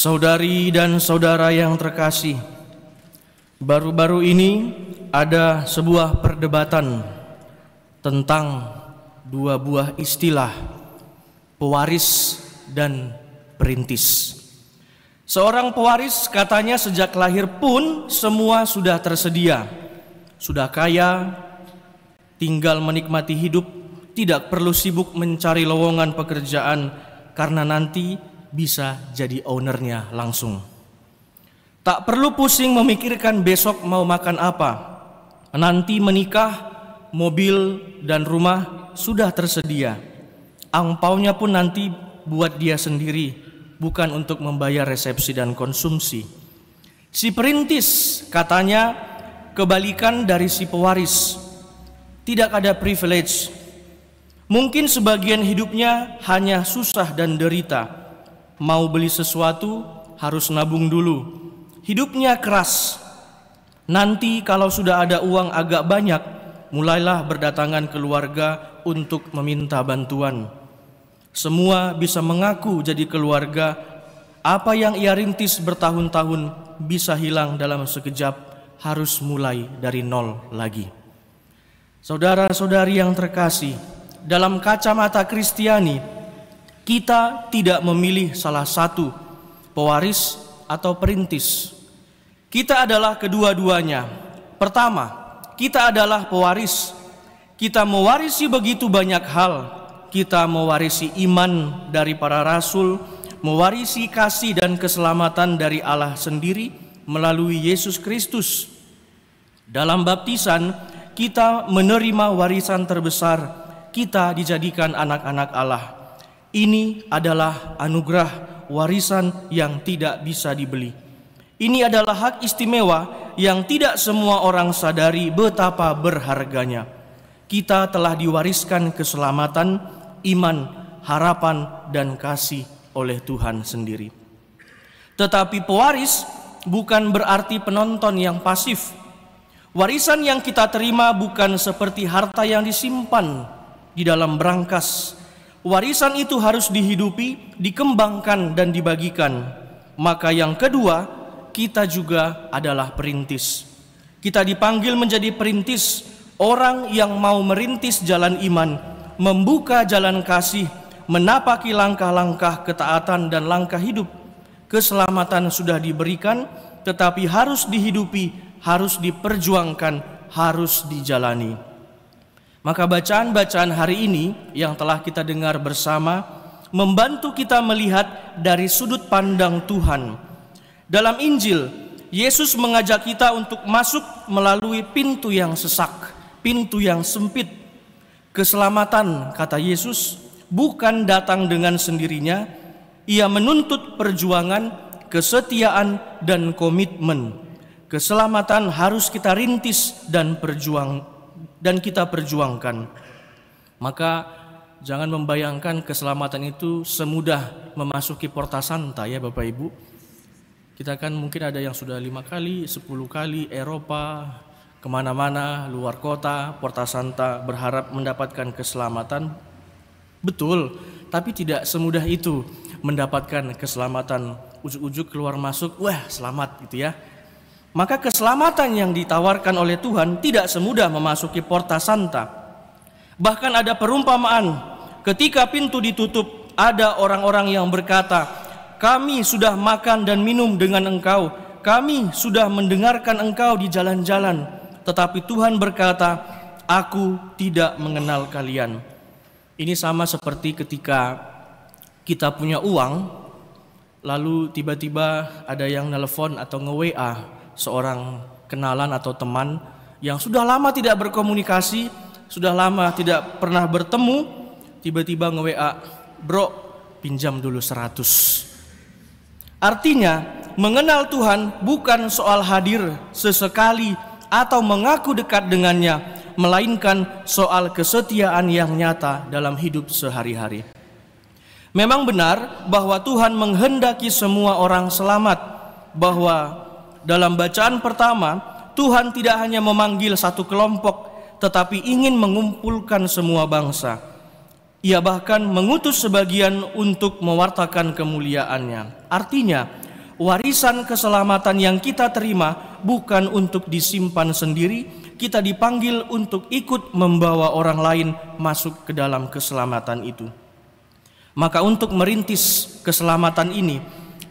Saudari dan saudara yang terkasih, baru-baru ini ada sebuah perdebatan tentang dua buah istilah, pewaris dan perintis. Seorang pewaris katanya sejak lahir pun semua sudah tersedia, sudah kaya, tinggal menikmati hidup, tidak perlu sibuk mencari lowongan pekerjaan karena nanti bisa jadi ownernya langsung. Tak perlu pusing memikirkan besok mau makan apa. Nanti menikah, mobil dan rumah sudah tersedia. Angpaunya pun nanti buat dia sendiri, bukan untuk membayar resepsi dan konsumsi. Si perintis katanya kebalikan dari si pewaris. Tidak ada privilege. Mungkin sebagian hidupnya hanya susah dan derita. Mau beli sesuatu harus nabung dulu. Hidupnya keras. Nanti kalau sudah ada uang agak banyak, mulailah berdatangan keluarga untuk meminta bantuan. Semua bisa mengaku jadi keluarga. Apa yang ia rintis bertahun-tahun bisa hilang dalam sekejap, harus mulai dari nol lagi. Saudara-saudari yang terkasih, dalam kacamata Kristiani, kita tidak memilih salah satu, pewaris atau perintis. Kita adalah kedua-duanya. Pertama, kita adalah pewaris. Kita mewarisi begitu banyak hal. Kita mewarisi iman dari para rasul, mewarisi kasih dan keselamatan dari Allah sendiri melalui Yesus Kristus. Dalam baptisan, kita menerima warisan terbesar. Kita dijadikan anak-anak Allah. Ini adalah anugerah warisan yang tidak bisa dibeli. Ini adalah hak istimewa yang tidak semua orang sadari betapa berharganya. Kita telah diwariskan keselamatan, iman, harapan, dan kasih oleh Tuhan sendiri. Tetapi pewaris bukan berarti penonton yang pasif. Warisan yang kita terima bukan seperti harta yang disimpan di dalam berangkas. Warisan itu harus dihidupi, dikembangkan, dan dibagikan. Maka yang kedua, kita juga adalah perintis. Kita dipanggil menjadi perintis, orang yang mau merintis jalan iman, membuka jalan kasih, menapaki langkah-langkah ketaatan dan langkah hidup. Keselamatan sudah diberikan, tetapi harus dihidupi, harus diperjuangkan, harus dijalani. Maka bacaan-bacaan hari ini yang telah kita dengar bersama membantu kita melihat dari sudut pandang Tuhan. Dalam Injil, Yesus mengajak kita untuk masuk melalui pintu yang sesak, pintu yang sempit. Keselamatan, kata Yesus, bukan datang dengan sendirinya. Ia menuntut perjuangan, kesetiaan, dan komitmen. Keselamatan harus kita rintis dan kita perjuangkan. Maka jangan membayangkan keselamatan itu semudah memasuki Porta Santa ya Bapak Ibu. Kita kan mungkin ada yang sudah 5 kali, 10 kali Eropa, kemana-mana, luar kota, Porta Santa, berharap mendapatkan keselamatan. Betul, tapi tidak semudah itu mendapatkan keselamatan. Ujuk-ujuk keluar masuk, wah selamat gitu ya. Maka keselamatan yang ditawarkan oleh Tuhan tidak semudah memasuki Porta Santa. Bahkan ada perumpamaan, ketika pintu ditutup, ada orang-orang yang berkata, kami sudah makan dan minum dengan engkau, kami sudah mendengarkan engkau di jalan-jalan. Tetapi Tuhan berkata, aku tidak mengenal kalian. Ini sama seperti ketika kita punya uang, lalu tiba-tiba ada yang nelpon atau nge-WA seorang kenalan atau teman yang sudah lama tidak berkomunikasi, sudah lama tidak pernah bertemu, tiba-tiba nge-WA, bro pinjam dulu 100. Artinya mengenal Tuhan bukan soal hadir sesekali atau mengaku dekat dengannya, melainkan soal kesetiaan yang nyata dalam hidup sehari-hari. Memang benar bahwa Tuhan menghendaki semua orang selamat, bahwa dalam bacaan pertama, Tuhan tidak hanya memanggil satu kelompok, tetapi ingin mengumpulkan semua bangsa. Ia bahkan mengutus sebagian untuk mewartakan kemuliaannya. Artinya, Warisan keselamatan yang kita terima bukan untuk disimpan sendiri, kita dipanggil untuk ikut membawa orang lain masuk ke dalam keselamatan itu. Maka untuk merintis keselamatan ini,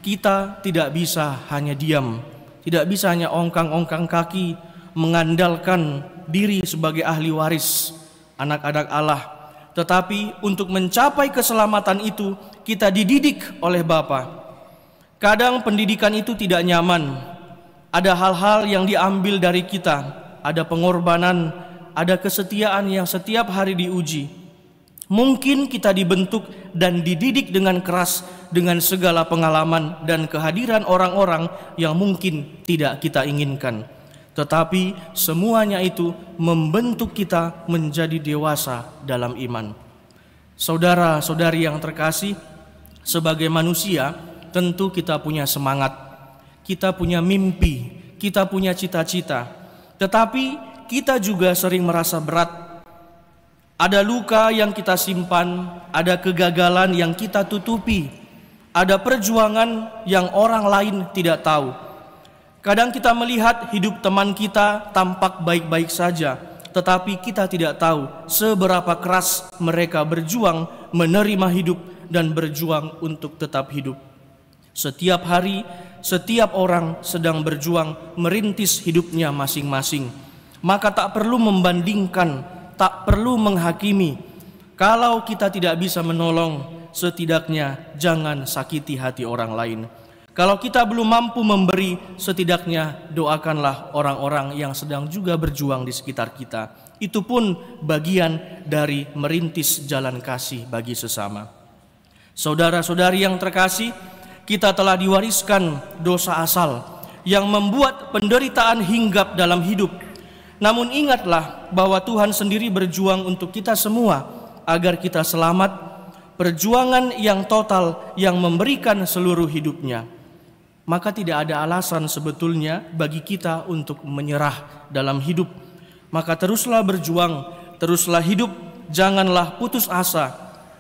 kita tidak bisa hanya diam, tidak bisa hanya ongkang-ongkang kaki, mengandalkan diri sebagai ahli waris anak-anak Allah. Tetapi untuk mencapai keselamatan itu, kita dididik oleh Bapa. Kadang pendidikan itu tidak nyaman. Ada hal-hal yang diambil dari kita, ada pengorbanan, ada kesetiaan yang setiap hari diuji. Mungkin kita dibentuk dan dididik dengan keras dengan segala pengalaman dan kehadiran orang-orang yang mungkin tidak kita inginkan. Tetapi semuanya itu membentuk kita menjadi dewasa dalam iman. Saudara-saudari yang terkasih, sebagai manusia tentu kita punya semangat, kita punya mimpi, kita punya cita-cita. Tetapi kita juga sering merasa berat. Ada luka yang kita simpan, ada kegagalan yang kita tutupi, ada perjuangan yang orang lain tidak tahu. Kadang kita melihat hidup teman kita tampak baik-baik saja, tetapi kita tidak tahu seberapa keras mereka berjuang menerima hidup dan berjuang untuk tetap hidup. Setiap hari, setiap orang sedang berjuang merintis hidupnya masing-masing. Maka tak perlu membandingkan, tak perlu menghakimi. Kalau kita tidak bisa menolong, setidaknya jangan sakiti hati orang lain. Kalau kita belum mampu memberi, setidaknya doakanlah orang-orang yang sedang juga berjuang di sekitar kita. Itu pun bagian dari merintis jalan kasih bagi sesama. Saudara-saudari yang terkasih, kita telah diwariskan dosa asal yang membuat penderitaan hinggap dalam hidup. Namun ingatlah bahwa Tuhan sendiri berjuang untuk kita semua agar kita selamat, perjuangan yang total yang memberikan seluruh hidupnya. Maka tidak ada alasan sebetulnya bagi kita untuk menyerah dalam hidup. Maka teruslah berjuang, teruslah hidup, janganlah putus asa.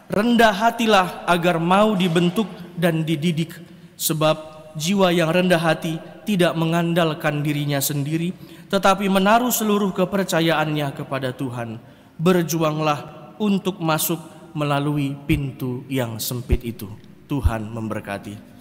Rendah hatilah agar mau dibentuk dan dididik. Sebab jiwa yang rendah hati tidak mengandalkan dirinya sendiri, tetapi menaruh seluruh kepercayaannya kepada Tuhan. Berjuanglah untuk masuk melalui pintu yang sempit itu. Tuhan memberkati.